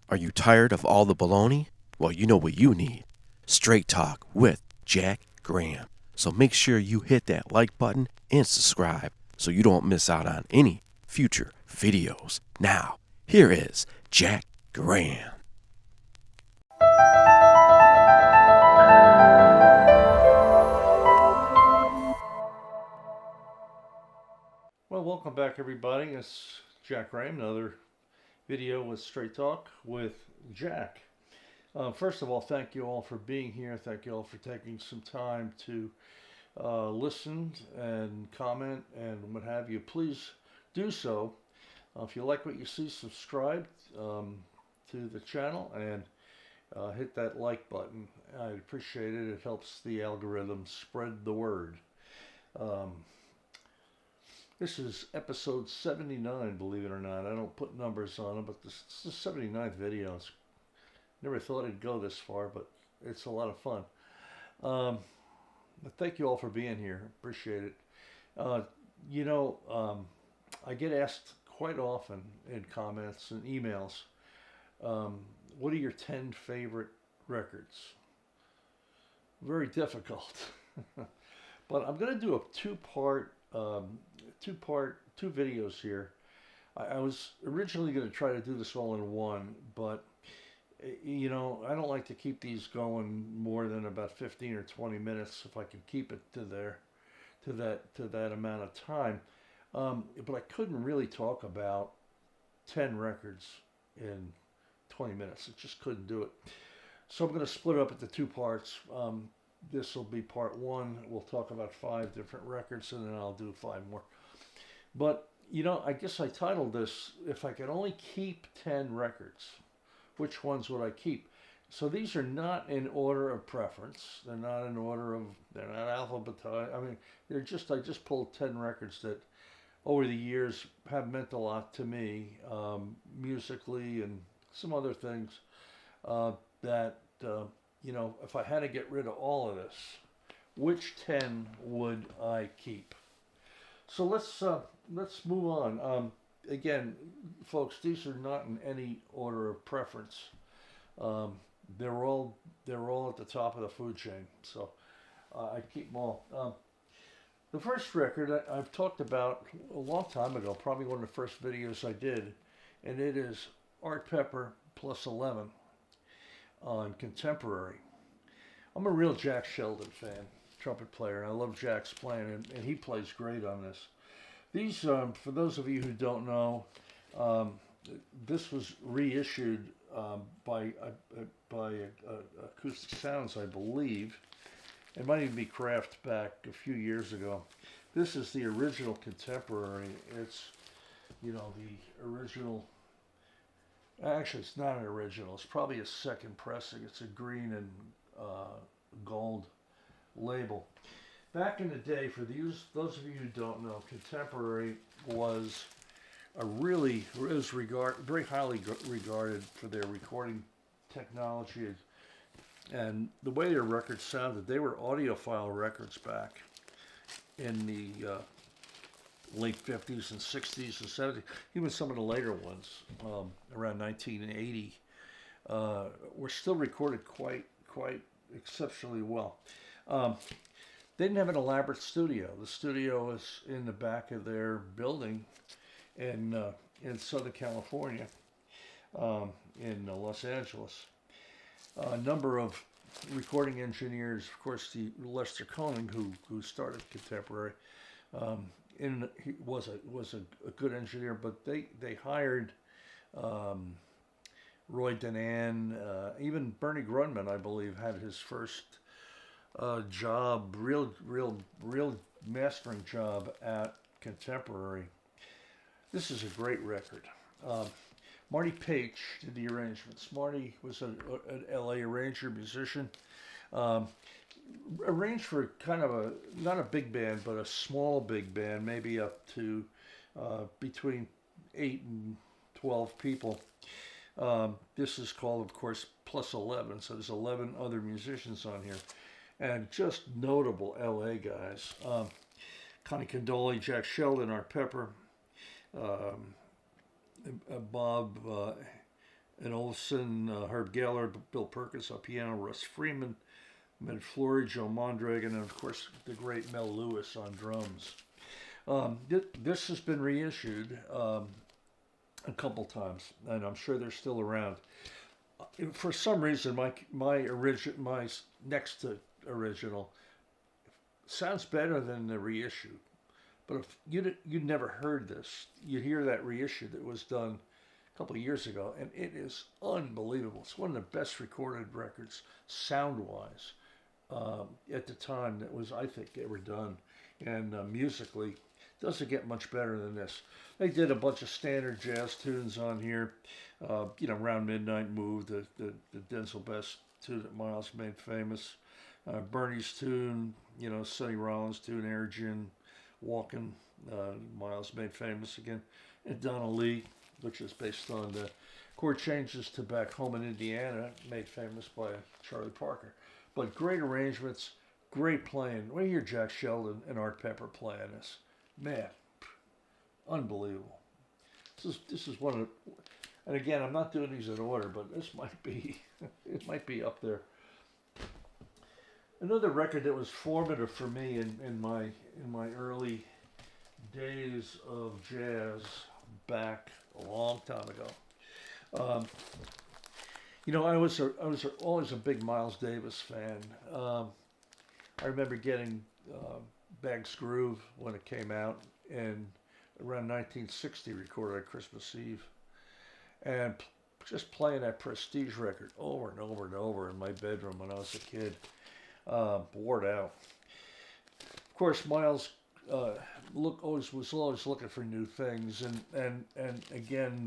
Are you tired of all the baloney? Well, you know what you need. Straight Talk with Jack Graham. So make sure you hit that like button and subscribe so you don't miss out on any future videos. Now, here is Jack Graham. Well, welcome back, everybody. It's Jack Graham, another video with Straight Talk with Jack. First of all, thank you all for being here. Thank you all for taking some time to listen and comment and what have you. Please do so. If you like what you see, subscribe to the channel and hit that like button. I'd appreciate it. It helps the algorithm spread the word. Um, This is episode 79, believe it or not. I don't put numbers on it, but this is the 79th video. Never thought it'd go this far, but it's a lot of fun. But thank you all for being here. Appreciate it. Uh, I get asked quite often in comments and emails, what are your 10 favorite records? Very difficult. But I'm going to do a two videos here. I was originally going to try to do this all in one, but I don't like to keep these going more than about 15 or 20 minutes if I can keep it to that amount of time. But I couldn't really talk about 10 records in 20 minutes. I just couldn't do it. So I'm going to split it up into two parts. This will be part one. We'll talk about 5 different records, and then I'll do 5 more. But, I guess I titled this, If I Could Only Keep 10 Records, which ones would I keep? So these are not in order of preference. They're not alphabetized. I mean, I just pulled 10 records that over the years have meant a lot to me, musically and some other things, that, if I had to get rid of all of this, which 10 would I keep? So let's move on. Again, folks, these are not in any order of preference. They're all at the top of the food chain. So I keep them all. The first record I've talked about a long time ago, probably one of the first videos I did, and it is Art Pepper plus 11 on Contemporary. I'm a real Jack Sheldon fan, trumpet player, and I love Jack's playing, and he plays great on this. These, for those of you who don't know, this was reissued by Acoustic Sounds, I believe. It might even be Kraft back a few years ago. This is the original Contemporary. It's, the original. Actually, it's not an original. It's probably a second pressing. It's a green and gold label. Back in the day, for those of you who don't know, Contemporary was very highly regarded for their recording technology and the way their records sounded. They were audiophile records back in the late 50s and 60s and 70s. Even some of the later ones, around 1980, were still recorded quite exceptionally well. They didn't have an elaborate studio. The studio was in the back of their building in Southern California, in Los Angeles. A number of recording engineers, of course, the Lester Koenig, who started Contemporary, he was a good engineer, but they hired Roy Danan, even Bernie Grundman, I believe, had his first job, real mastering job at Contemporary. This is a great record. Marty Page did the arrangements. Marty was an LA arranger, musician. Arranged for kind of not a big band, but a small big band, maybe up to between 8 and 12 people. This is called, of course, plus 11, so there's 11 other musicians on here. And just notable LA guys. Connie Condoli, Jack Sheldon, Art Pepper, Bob and Olson, Herb Geller, Bill Perkins on piano, Russ Freeman, Med Flory, Joe Mondragon, and of course the great Mel Lewis on drums. This has been reissued a couple times, and I'm sure they're still around. For some reason, my next to original sounds better than the reissue. But if you'd never heard this, you'd hear that reissue that was done a couple of years ago, and it is unbelievable. It's one of the best recorded records, sound-wise, at the time that was, I think, ever done. And musically, doesn't get much better than this. They did a bunch of standard jazz tunes on here. Around Midnight Move, the Denzel Best tune that Miles made famous. Bernie's tune, Sonny Rollins' tune, Air Gin, Walking, Miles made famous again. And Donna Lee, which is based on the chord changes to Back Home in Indiana, made famous by Charlie Parker. But great arrangements, great playing. When you hear Jack Sheldon and Art Pepper playing this, man, unbelievable. This is one of the, and again, I'm not doing these in order, but this might be, it might be up there. Another record that was formative for me in my early days of jazz back a long time ago. I was always a big Miles Davis fan. I remember getting Bag's Groove when it came out in around 1960, recorded on Christmas Eve, and just playing that Prestige record over and over and over in my bedroom when I was a kid. Bored out. Of course, Miles was always looking for new things, and again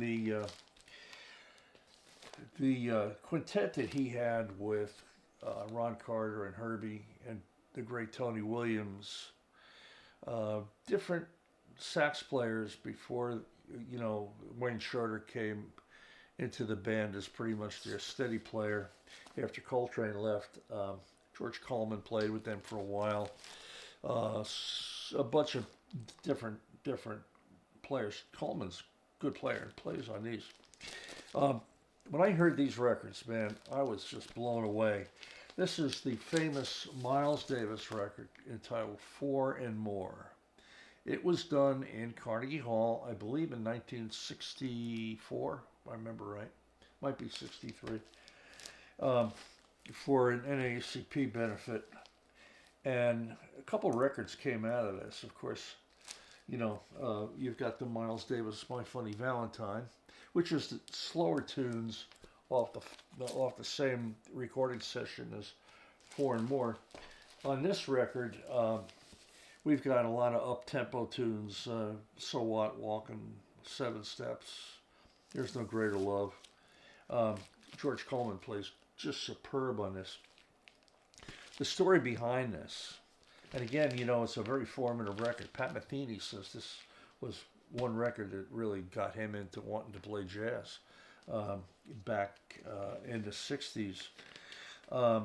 the quintet that he had with Ron Carter and Herbie and the great Tony Williams, different sax players before Wayne Shorter came into the band as pretty much their steady player after Coltrane left. George Coleman played with them for a while. A bunch of different players. Coleman's a good player and plays on these. When I heard these records, man, I was just blown away. This is the famous Miles Davis record entitled Four and More. It was done in Carnegie Hall, I believe in 1964, if I remember right. Might be 63. For an NAACP benefit, and a couple records came out of this. Of course, you've got the Miles Davis "My Funny Valentine," which is the slower tunes off the same recording session as Four and More. On this record, we've got a lot of up-tempo tunes. So What, Walking, Seven Steps, There's No Greater Love. George Coleman plays just superb on this. The story behind this, and again, it's a very formative record. Pat Metheny says this was one record that really got him into wanting to play jazz back in the 60s. A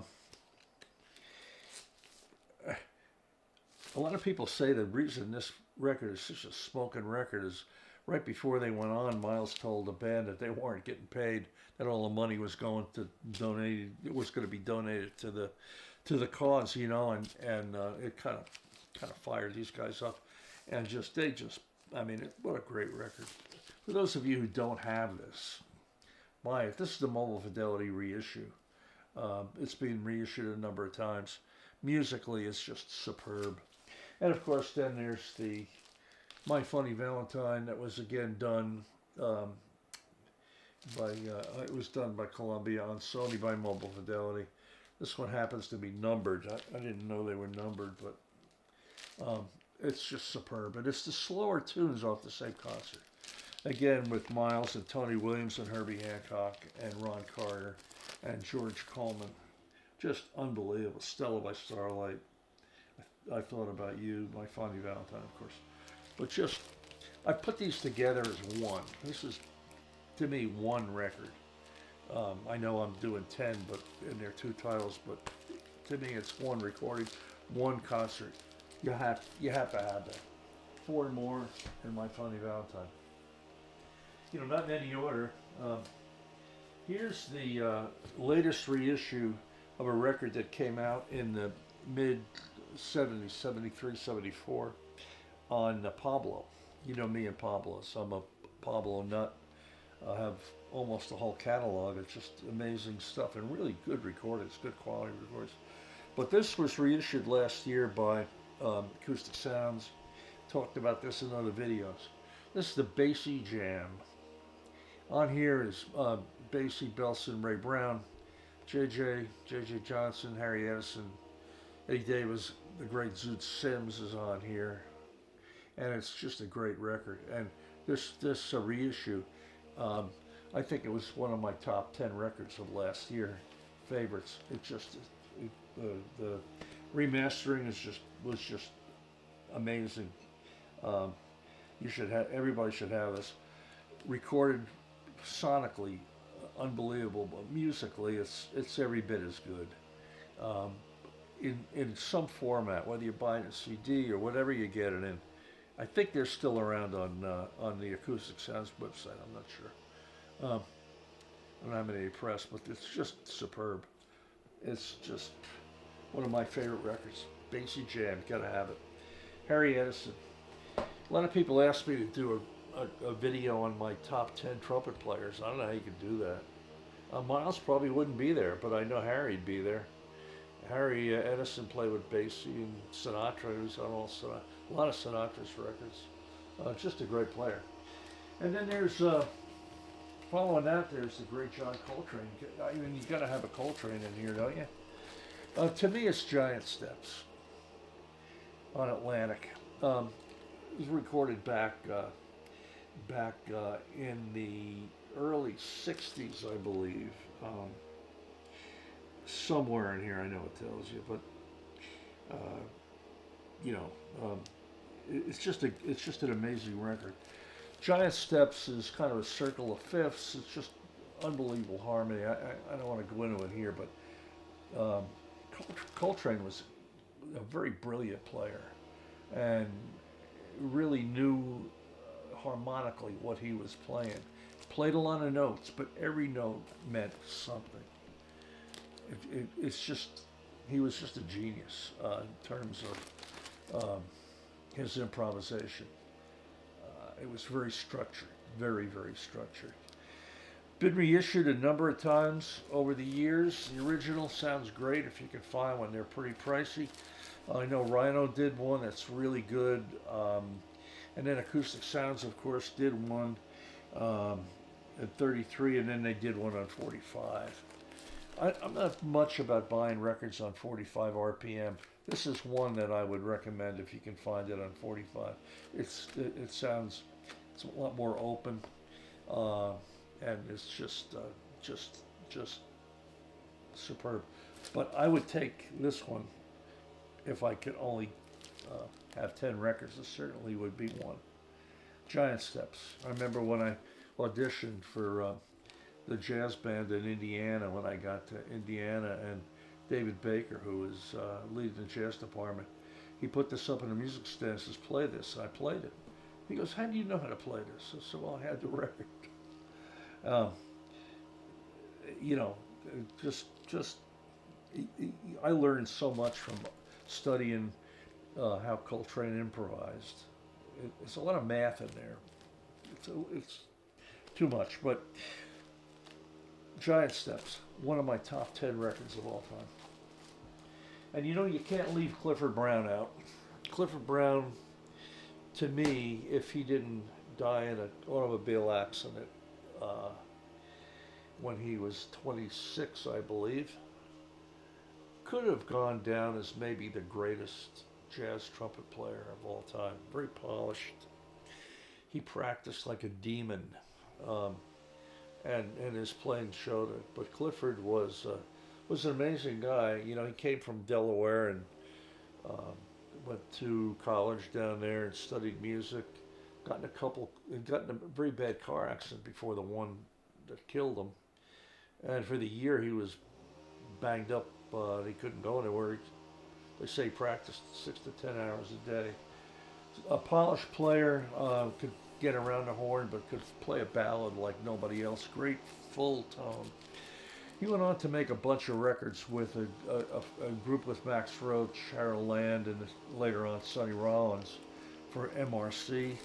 lot of people say the reason this record is such a smoking record is right before they went on, Miles told the band that they weren't getting paid, that all the money was going to it was going to be donated to the cause, and it kind of fired these guys up, and what a great record. For those of you who don't have this, buy it. This is the Mobile Fidelity reissue. It's been reissued a number of times. Musically, it's just superb. And of course, then there's the My Funny Valentine that was again done it was done by Columbia on Sony by Mobile Fidelity. This one happens to be numbered. I didn't know they were numbered, but it's just superb. And it's the slower tunes off the same concert. Again, with Miles and Tony Williams and Herbie Hancock and Ron Carter and George Coleman. Just unbelievable. Stella by Starlight. I Thought About You, My Funny Valentine, of course. But I put these together as one. This is, to me, one record. I know I'm doing 10, but and they're two titles, but to me it's one recording, one concert. You have to have that. Four and More and My Funny Valentine. Not in any order. Here's the latest reissue of a record that came out in the mid 70s, 73, 74, on Pablo. You know me and Pablo, so I'm a Pablo nut. I have almost the whole catalog. It's just amazing stuff and really good recordings, good quality recordings. But this was reissued last year by Acoustic Sounds. Talked about this in other videos. This is the Basie Jam. On here is Basie, Belson, Ray Brown, JJ Johnson, Harry Edison, Eddie Davis, the great Zoot Sims is on here, and it's just a great record. And this reissue, I think it was one of my top 10 records of last year, favorites. The remastering was just amazing. Everybody should have this. Recorded sonically, unbelievable, but musically, it's every bit as good. In some format, whether you're buying a CD or whatever you get it in. I think they're still around on the Acoustic Sounds website. I'm not sure. I don't have any press, but it's just superb. It's just one of my favorite records. Basie Jam, gotta have it. Harry Edison. A lot of people ask me to do a video on my top 10 trumpet players. I don't know how you could do that. Miles probably wouldn't be there, but I know Harry'd be there. Harry Edison played with Basie and Sinatra, who's on a lot of Sinatra's records. Just a great player. And then there's, following that, there's the great John Coltrane. I mean, you got to have a Coltrane in here, don't you? To me, it's Giant Steps on Atlantic. It was recorded back in the early 60s, I believe. Somewhere in here, I know it tells you, but it's just an amazing record. Giant Steps is kind of a circle of fifths. It's just unbelievable harmony. I don't want to go into it here, but Coltrane was a very brilliant player and really knew harmonically what he was playing. Played a lot of notes, but every note meant something. He was just a genius in terms of his improvisation. It was very structured, very, very structured. Been reissued a number of times over the years. The original sounds great if you can find one. They're pretty pricey. I know Rhino did one that's really good. And then Acoustic Sounds, of course, did one at 33, and then they did one on 45. I'm not much about buying records on 45 RPM. This is one that I would recommend if you can find it on 45. It's a lot more open, and it's just superb. But I would take this one if I could only have 10 records. This certainly would be one. Giant Steps. I remember when I auditioned for the jazz band in Indiana, when I got to Indiana, and David Baker, who was leading the jazz department, he put this up in the music stand and says, play this. And I played it. He goes, how do you know how to play this? I said, well, I had the record. I learned so much from studying how Coltrane improvised. It's a lot of math in there. It's too much, but Giant Steps, one of my top 10 records of all time. And you can't leave Clifford Brown out. Clifford Brown, to me, if he didn't die in an automobile accident when he was 26, I believe, could have gone down as maybe the greatest jazz trumpet player of all time. Very polished. He practiced like a demon, and his playing showed it. But Clifford was an amazing guy. He came from Delaware and went to college down there and studied music. Got in a very bad car accident before the one that killed him. And for the year he was banged up. He couldn't go anywhere. They say he practiced 6 to 10 hours a day. A polished player, could get around the horn, but could play a ballad like nobody else. Great full tone. He went on to make a bunch of records with a group with Max Roach, Harold Land, and later on Sonny Rollins for MRC.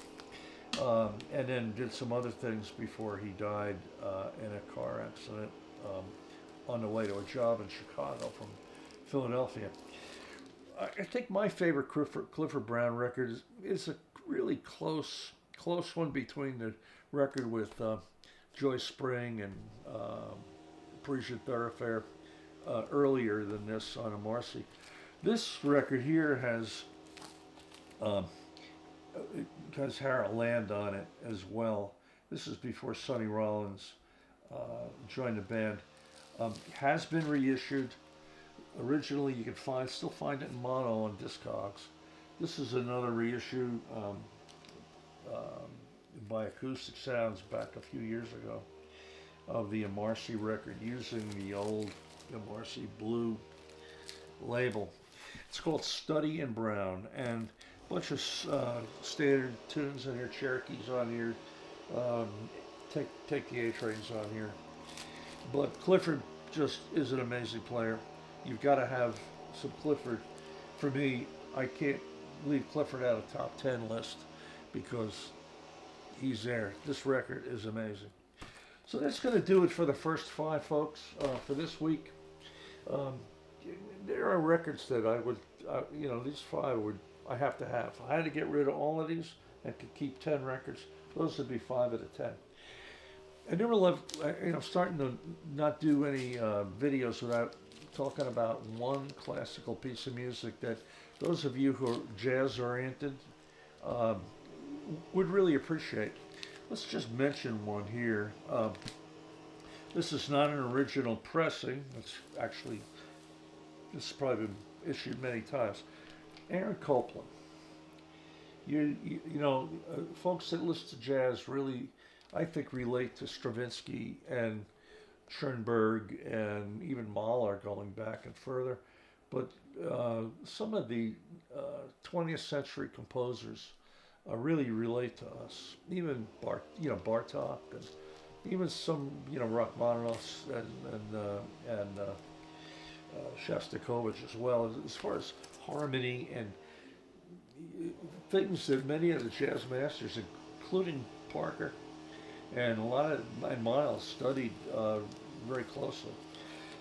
And then did some other things before he died in a car accident on the way to a job in Chicago from Philadelphia. I think my favorite Clifford Brown record is a really close one between the record with Joy Spring and Parisian Thoroughfare earlier than this on a Marcy. This record here has Harold Land on it as well. This is before Sonny Rollins joined the band. Has been reissued. Originally, you could still find it in mono on Discogs. This is another reissue by Acoustic Sounds back a few years ago of the Marcy record using the old Marcy Blue label. It's called Study in Brown, and a bunch of standard tunes in here. Cherokee's on here. Take the A-Train's on here. But Clifford just is an amazing player. You've got to have some Clifford. For me, I can't leave Clifford out of top 10 list because he's there. This record is amazing. So that's going to do it for the first 5, folks, for this week. There are records that I would, these 5 I have to have. If I had to get rid of all of these and could keep 10 records, those would be 5 out of 10. I never love, starting to not do any videos without talking about one classical piece of music that those of you who are jazz oriented would really appreciate. Let's just mention one here. This is not an original pressing. This has probably been issued many times. Aaron Copland. Folks that listen to jazz really, I think, relate to Stravinsky and Schoenberg and even Mahler going back and further. But some of the 20th century composers really relate to us. Even Bartok and even some Rachmaninoffs and Shostakovich as well. As far as harmony and things that many of the jazz masters, including Parker and Miles, studied very closely.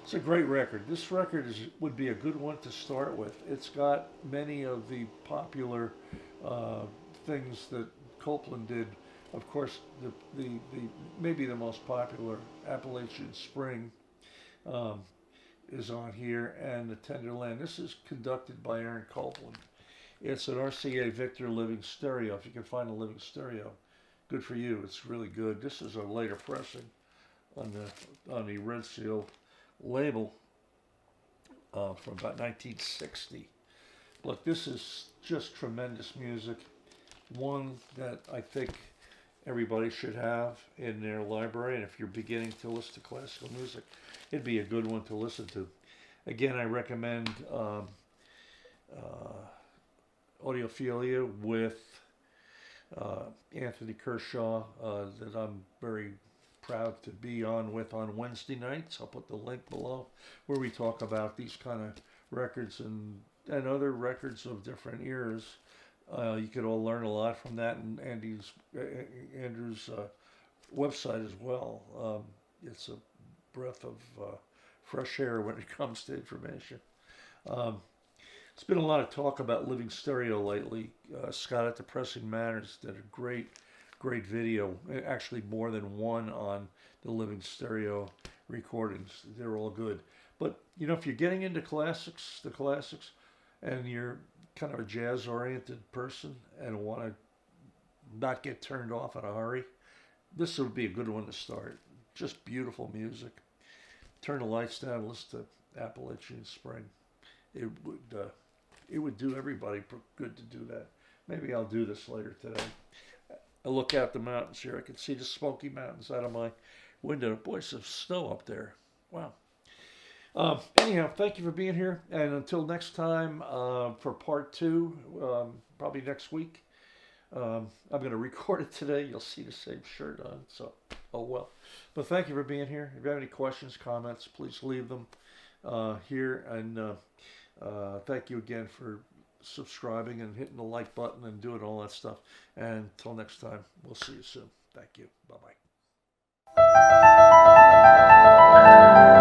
It's a great record. This record would be a good one to start with. It's got many of the popular things that Copland did. Of course, the maybe the most popular, Appalachian Spring, is on here, and the Tender Land. This is conducted by Aaron Copland. It's an RCA Victor Living Stereo. If you can find a Living Stereo, good for you. It's really good. This is a later pressing on the Red Seal label from about 1960. Look, this is just tremendous music. One that I think everybody should have in their library, and if you're beginning to listen to classical music, it'd be a good one to listen to. Again, I recommend Audiophilia with Anthony Kershaw that I'm very proud to be on with on Wednesday nights. I'll put the link below where we talk about these kind of records and other records of different eras. You could all learn a lot from that, and Andrew's website as well. It's a breath of fresh air when it comes to information. It's been a lot of talk about Living Stereo lately. Scott at the Pressing Matters did a great video, actually more than one on the Living Stereo recordings. They're all good. But, if you're getting into the classics, and you're kind of a jazz-oriented person and want to not get turned off in a hurry, this would be a good one to start. Just beautiful music. Turn the lights down and listen to Appalachian Spring. It would do everybody good to do that. Maybe I'll do this later today. I look out the mountains here. I can see the Smoky Mountains out of my window. Boy, some snow up there. Wow. Anyhow, thank you for being here. And until next time, for part 2, probably next week, I'm going to record it today. You'll see the same shirt on. So, oh well. But thank you for being here. If you have any questions, comments, please leave them here. And thank you again for subscribing and hitting the like button and doing all that stuff. And until next time, we'll see you soon. Thank you. Bye bye.